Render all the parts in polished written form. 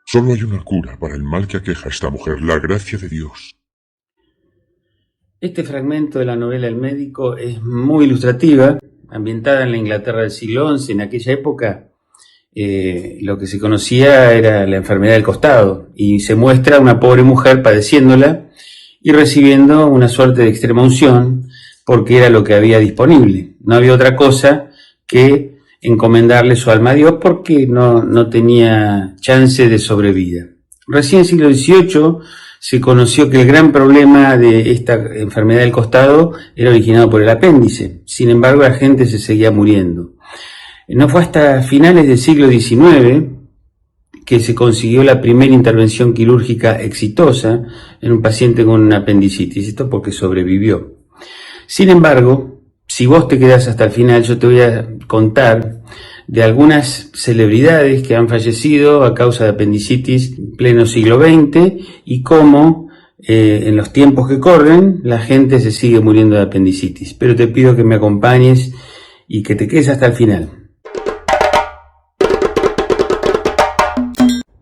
Solo hay una cura para el mal que aqueja a esta mujer, la gracia de Dios. Este fragmento de la novela El médico es muy ilustrativa, ambientada en la Inglaterra del siglo XI. En aquella época lo que se conocía era la enfermedad del costado, y se muestra a una pobre mujer padeciéndola y recibiendo una suerte de extrema unción porque era lo que había disponible. No había otra cosa que encomendarle su alma a Dios porque no tenía chance de sobrevida. Recién en el siglo XVIII se conoció que el gran problema de esta enfermedad del costado era originado por el apéndice. Sin embargo, la gente se seguía muriendo. No fue hasta finales del siglo XIX que se consiguió la primera intervención quirúrgica exitosa en un paciente con apendicitis. Esto porque sobrevivió. Sin embargo, si vos te quedás hasta el final, yo te voy a contar de algunas celebridades que han fallecido a causa de apendicitis en pleno siglo XX y cómo en los tiempos que corren la gente se sigue muriendo de apendicitis. Pero te pido que me acompañes y que te quedes hasta el final.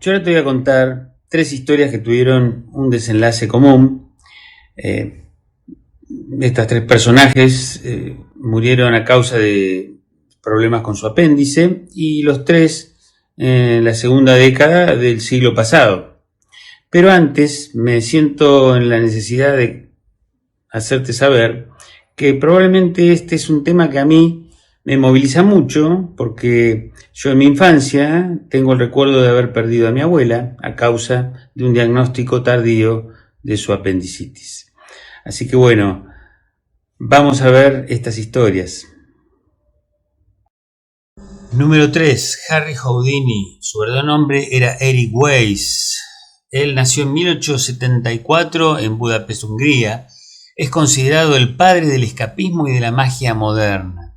Yo ahora te voy a contar 3 historias que tuvieron un desenlace común. Estas 3 personajes murieron a causa de problemas con su apéndice, y los 3 en la segunda década del siglo pasado. Pero antes me siento en la necesidad de hacerte saber que probablemente este es un tema que a mí me moviliza mucho, porque yo en mi infancia tengo el recuerdo de haber perdido a mi abuela a causa de un diagnóstico tardío de su apendicitis. Así que bueno, vamos a ver estas historias. Número 3. Harry Houdini. Su verdadero nombre era Eric Weiss. Él nació en 1874 en Budapest, Hungría. Es considerado el padre del escapismo y de la magia moderna.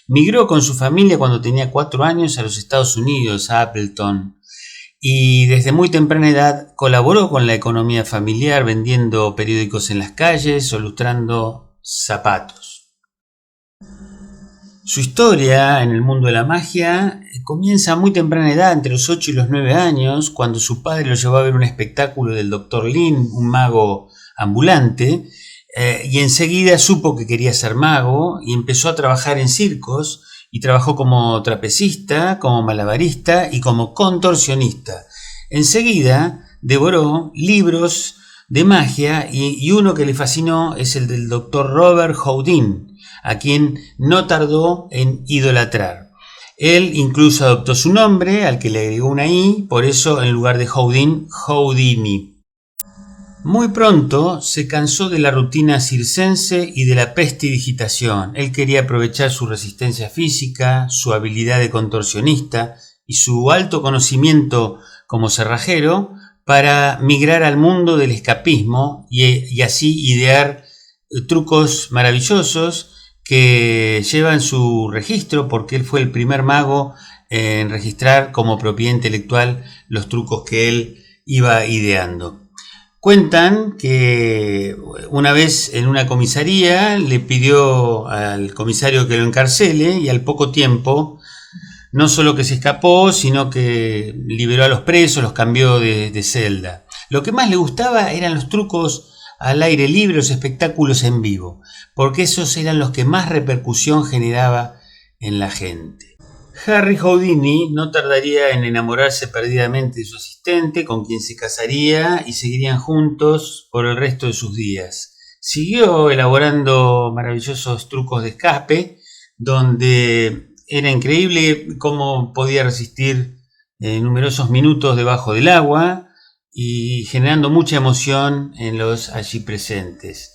Migró con su familia cuando tenía 4 años a los Estados Unidos, a Appleton, y desde muy temprana edad colaboró con la economía familiar vendiendo periódicos en las calles o lustrando zapatos. Su historia en el mundo de la magia comienza a muy temprana edad, entre los 8 y los 9 años, cuando su padre lo llevó a ver un espectáculo del Dr. Lin, un mago ambulante, y enseguida supo que quería ser mago y empezó a trabajar en circos, y trabajó como trapecista, como malabarista y como contorsionista. Enseguida devoró libros de magia, y uno que le fascinó es el del Dr. Robert Houdin, a quien no tardó en idolatrar. Él incluso adoptó su nombre, al que le agregó una I, por eso en lugar de Houdin, Houdini. Muy pronto se cansó de la rutina circense y de la prestidigitación. Él quería aprovechar su resistencia física, su habilidad de contorsionista y su alto conocimiento como cerrajero para migrar al mundo del escapismo y así idear trucos maravillosos que llevan su registro, porque él fue el primer mago en registrar como propiedad intelectual los trucos que él iba ideando. Cuentan que una vez en una comisaría le pidió al comisario que lo encarcele, y al poco tiempo no solo que se escapó, sino que liberó a los presos, los cambió de celda. Lo que más le gustaba eran los trucos al aire libre, los espectáculos en vivo, porque esos eran los que más repercusión generaba en la gente. Harry Houdini no tardaría en enamorarse perdidamente de su asistente, con quien se casaría y seguirían juntos por el resto de sus días. Siguió elaborando maravillosos trucos de escape, donde era increíble cómo podía resistir numerosos minutos debajo del agua y generando mucha emoción en los allí presentes.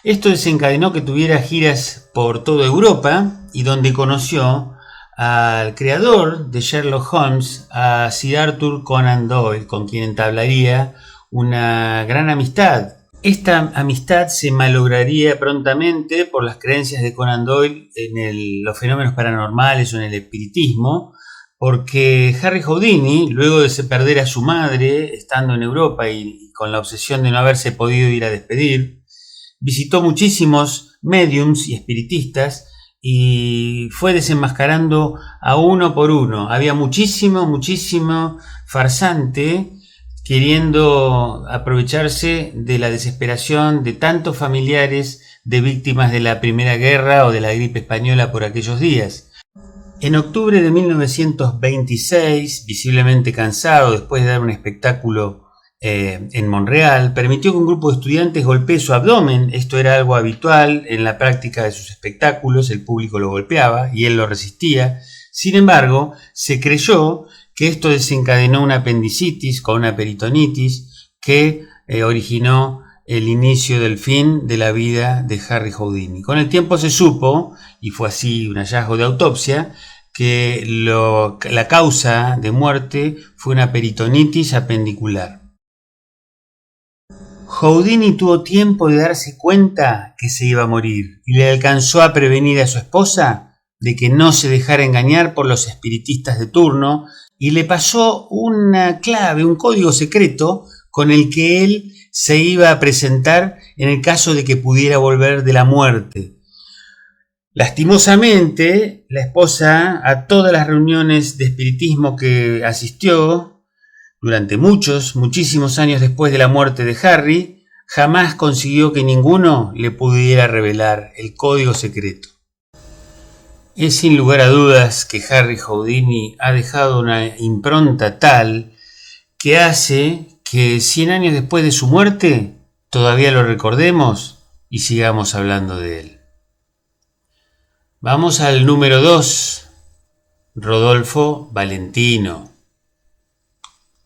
Esto desencadenó que tuviera giras por toda Europa, y donde conoció al creador de Sherlock Holmes, a Sir Arthur Conan Doyle, con quien entablaría una gran amistad. Esta amistad se malograría prontamente por las creencias de Conan Doyle en los fenómenos paranormales o en el espiritismo, porque Harry Houdini, luego de perder a su madre estando en Europa y con la obsesión de no haberse podido ir a despedir, visitó muchísimos médiums y espiritistas y fue desenmascarando a uno por uno. Había muchísimo farsante queriendo aprovecharse de la desesperación de tantos familiares de víctimas de la Primera Guerra o de la gripe española por aquellos días. En octubre de 1926, visiblemente cansado después de dar un espectáculo en Montreal, permitió que un grupo de estudiantes golpee su abdomen. Esto era algo habitual en la práctica de sus espectáculos, el público lo golpeaba y él lo resistía. Sin embargo, se creyó que esto desencadenó una apendicitis con una peritonitis que originó el inicio del fin de la vida de Harry Houdini. Con el tiempo se supo, y fue así un hallazgo de autopsia, que la causa de muerte fue una peritonitis apendicular. Houdini tuvo tiempo de darse cuenta que se iba a morir y le alcanzó a prevenir a su esposa de que no se dejara engañar por los espiritistas de turno y le pasó una clave, un código secreto con el que él se iba a presentar en el caso de que pudiera volver de la muerte. Lastimosamente, la esposa, a todas las reuniones de espiritismo que asistió durante muchísimos años después de la muerte de Harry, jamás consiguió que ninguno le pudiera revelar el código secreto. Es sin lugar a dudas que Harry Houdini ha dejado una impronta tal que hace que 100 años después de su muerte todavía lo recordemos y sigamos hablando de él. Vamos al número 2, Rodolfo Valentino.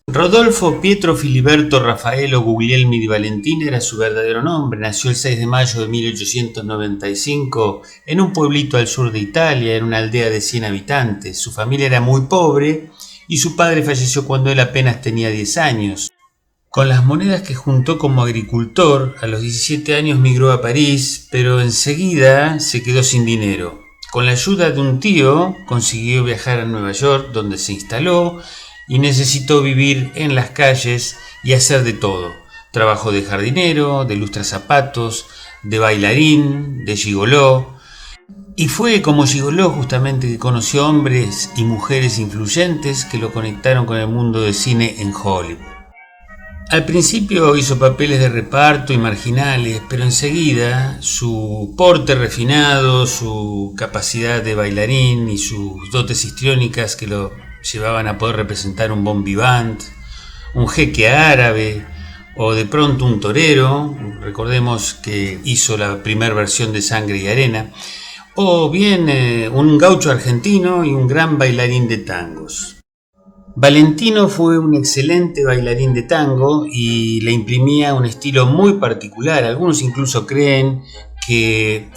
Rodolfo Pietro Filiberto Raffaello Guglielmi di Valentino era su verdadero nombre. Nació el 6 de mayo de 1895 en un pueblito al sur de Italia, en una aldea de 100 habitantes. Su familia era muy pobre y su padre falleció cuando él apenas tenía 10 años. Con las monedas que juntó como agricultor, a los 17 años migró a París, pero enseguida se quedó sin dinero. Con la ayuda de un tío consiguió viajar a Nueva York, donde se instaló y necesitó vivir en las calles y hacer de todo. Trabajó de jardinero, de lustrazapatos, de bailarín, de gigoló. Y fue como gigoló justamente que conoció hombres y mujeres influyentes que lo conectaron con el mundo del cine en Hollywood. Al principio hizo papeles de reparto y marginales, pero enseguida su porte refinado, su capacidad de bailarín y sus dotes histriónicas que lo llevaban a poder representar un bon vivant, un jeque árabe o de pronto un torero, recordemos que hizo la primera versión de Sangre y Arena, o bien un gaucho argentino y un gran bailarín de tangos. Valentino fue un excelente bailarín de tango y le imprimía un estilo muy particular. Algunos incluso creen que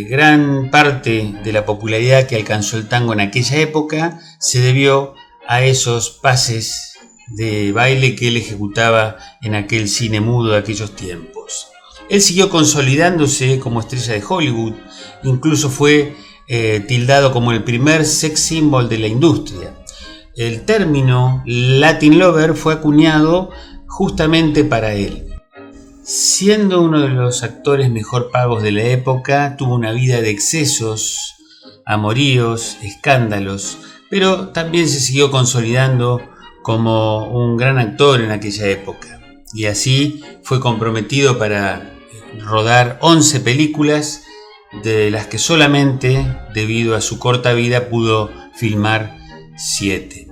gran parte de la popularidad que alcanzó el tango en aquella época se debió a esos pases de baile que él ejecutaba en aquel cine mudo de aquellos tiempos. Él siguió consolidándose como estrella de Hollywood, incluso fue tildado como el primer sex symbol de la industria. El término Latin Lover fue acuñado justamente para él. Siendo uno de los actores mejor pagos de la época, tuvo una vida de excesos, amoríos, escándalos, pero también se siguió consolidando como un gran actor en aquella época. Y así fue comprometido para rodar 11 películas, de las que solamente, debido a su corta vida, pudo filmar 7.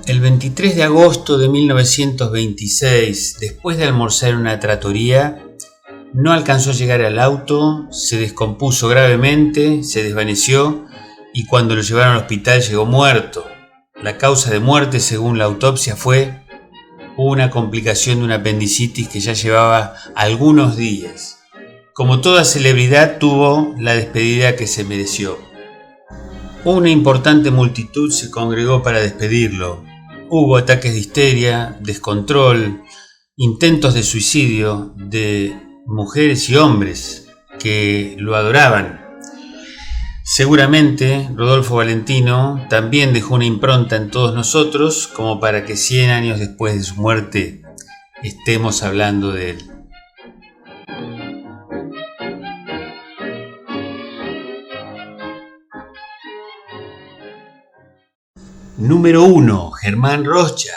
El 23 de agosto de 1926, después de almorzar en una trattoria, no alcanzó a llegar al auto, se descompuso gravemente, se desvaneció y cuando lo llevaron al hospital llegó muerto. La causa de muerte, según la autopsia, fue una complicación de una apendicitis que ya llevaba algunos días. Como toda celebridad, tuvo la despedida que se mereció. Una importante multitud se congregó para despedirlo. Hubo ataques de histeria, descontrol, intentos de suicidio de mujeres y hombres que lo adoraban. Seguramente Rodolfo Valentino también dejó una impronta en todos nosotros como para que 100 años después de su muerte estemos hablando de él. Número 1. Germán Rorschach.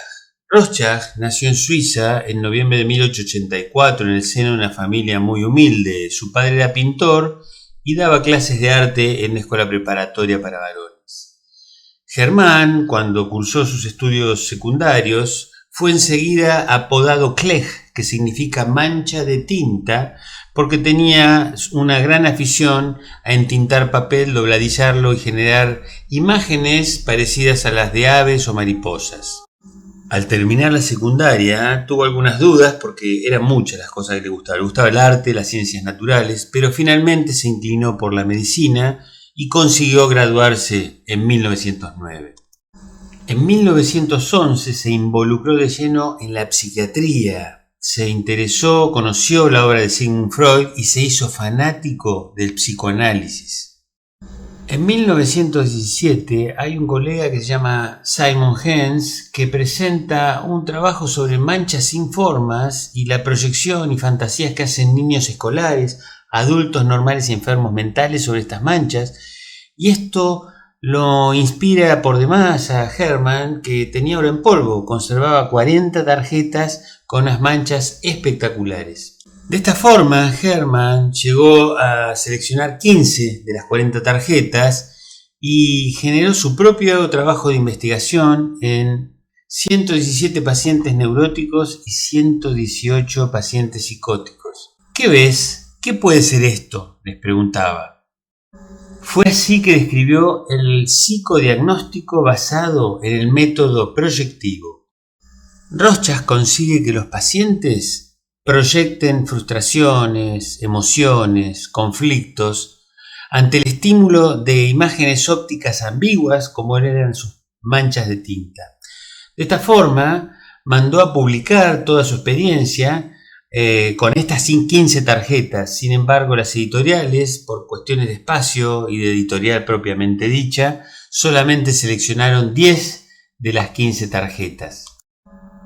Rorschach nació en Suiza en noviembre de 1884 en el seno de una familia muy humilde. Su padre era pintor y daba clases de arte en una escuela preparatoria para varones. Germán, cuando cursó sus estudios secundarios, fue enseguida apodado Kleg, que significa mancha de tinta, porque tenía una gran afición a entintar papel, dobladillarlo y generar imágenes parecidas a las de aves o mariposas. Al terminar la secundaria tuvo algunas dudas porque eran muchas las cosas que le gustaban. Le gustaba el arte, las ciencias naturales, pero finalmente se inclinó por la medicina y consiguió graduarse en 1909. En 1911 se involucró de lleno en la psiquiatría. Se interesó, conoció la obra de Sigmund Freud y se hizo fanático del psicoanálisis. En 1917 hay un colega que se llama Simon Hens que presenta un trabajo sobre manchas sin formas y la proyección y fantasías que hacen niños escolares, adultos normales y enfermos mentales sobre estas manchas, y esto lo inspira por demás a Hermann, que tenía oro en polvo, conservaba 40 tarjetas con unas manchas espectaculares. De esta forma, Hermann llegó a seleccionar 15 de las 40 tarjetas y generó su propio trabajo de investigación en 117 pacientes neuróticos y 118 pacientes psicóticos. ¿Qué ves? ¿Qué puede ser esto?, les preguntaba. Fue así que describió el psicodiagnóstico basado en el método proyectivo. Rorschach consigue que los pacientes proyecten frustraciones, emociones, conflictos ante el estímulo de imágenes ópticas ambiguas como eran sus manchas de tinta. De esta forma, mandó a publicar toda su experiencia con estas 15 tarjetas. Sin embargo, las editoriales, por cuestiones de espacio y de editorial propiamente dicha, solamente seleccionaron 10 de las 15 tarjetas.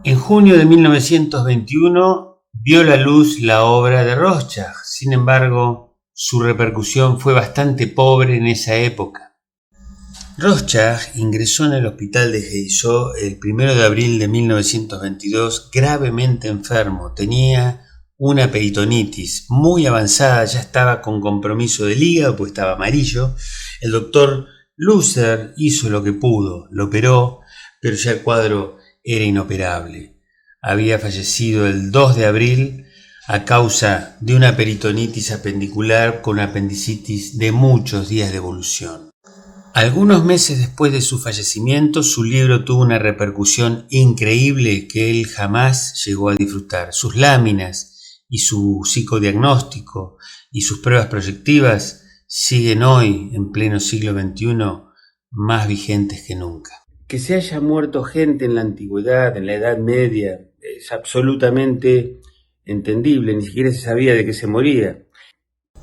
En junio de 1921 vio la luz la obra de Rorschach. Sin embargo, su repercusión fue bastante pobre en esa época. Rorschach ingresó en el hospital de Heizhou el 1 de abril de 1922 gravemente enfermo. Tenía una peritonitis muy avanzada, ya estaba con compromiso del hígado, pues estaba amarillo. El doctor Lusser hizo lo que pudo, lo operó, pero ya el cuadro era inoperable. Había fallecido el 2 de abril a causa de una peritonitis apendicular con apendicitis de muchos días de evolución. Algunos meses después de su fallecimiento, su libro tuvo una repercusión increíble que él jamás llegó a disfrutar. Sus láminas y su psicodiagnóstico y sus pruebas proyectivas siguen hoy, en pleno siglo XXI, más vigentes que nunca. Que se haya muerto gente en la antigüedad, en la Edad Media, es absolutamente entendible, ni siquiera se sabía de qué se moría.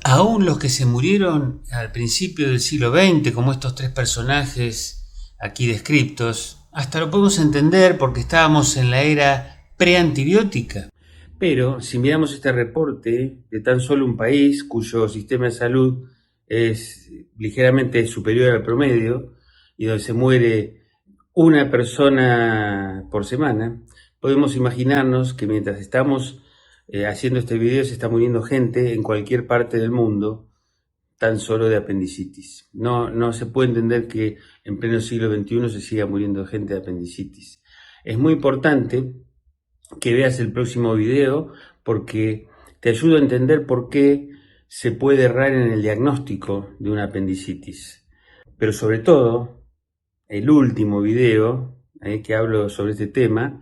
Aún los que se murieron al principio del siglo XX, como estos 3 personajes aquí descritos, hasta lo podemos entender porque estábamos en la era preantibiótica. Pero si miramos este reporte de tan solo un país cuyo sistema de salud es ligeramente superior al promedio y donde se muere una persona por semana, podemos imaginarnos que mientras estamos haciendo este video se está muriendo gente en cualquier parte del mundo tan solo de apendicitis. No se puede entender que en pleno siglo XXI se siga muriendo gente de apendicitis. Es muy importante que veas el próximo video porque te ayuda a entender por qué se puede errar en el diagnóstico de una apendicitis. Pero sobre todo, el último video que hablo sobre este tema,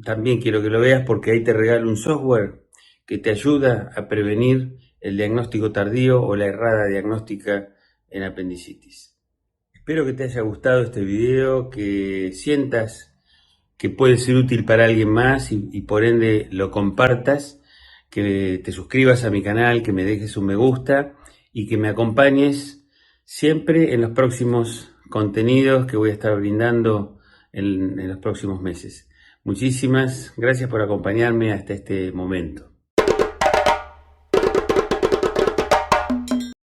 también quiero que lo veas porque ahí te regalo un software que te ayuda a prevenir el diagnóstico tardío o la errada diagnóstica en apendicitis. Espero que te haya gustado este video, que sientas que puede ser útil para alguien más y por ende lo compartas, que te suscribas a mi canal, que me dejes un me gusta y que me acompañes siempre en los próximos contenidos que voy a estar brindando en los próximos meses. Muchísimas gracias por acompañarme hasta este momento.